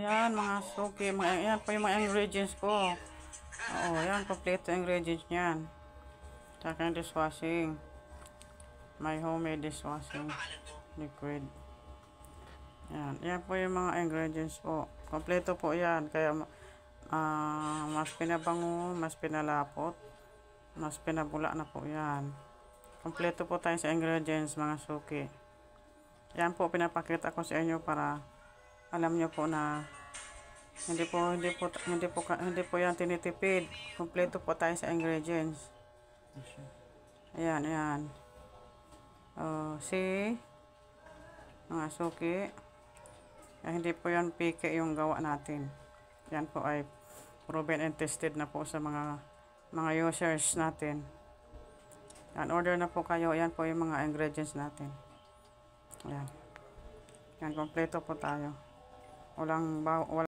Yan, mga suki. Yan po yung mga ingredients ko. Oo, yan. Kompleto ingredients niyan. Tsaka yung dishwashing. My homemade dishwashing liquid. Yan. Yan po yung mga ingredients po. Kompleto po yan. Kaya mas pinabango, mas pinalapot, mas pinabula na po yan. Kompleto po tayo sa ingredients, mga suki. Yan po, pinapakita ko sa inyo para alam nyo po na hindi po yan tinitipid. Kompleto po tayo sa ingredients. Ayan, ayan. See? Mga suki. Hindi po yan pike yung gawa natin. Yan po ay proven and tested na po sa mga users natin. Yan, order na po kayo. Yan po yung mga ingredients natin. Yan. Yan, kompleto po tayo. Walang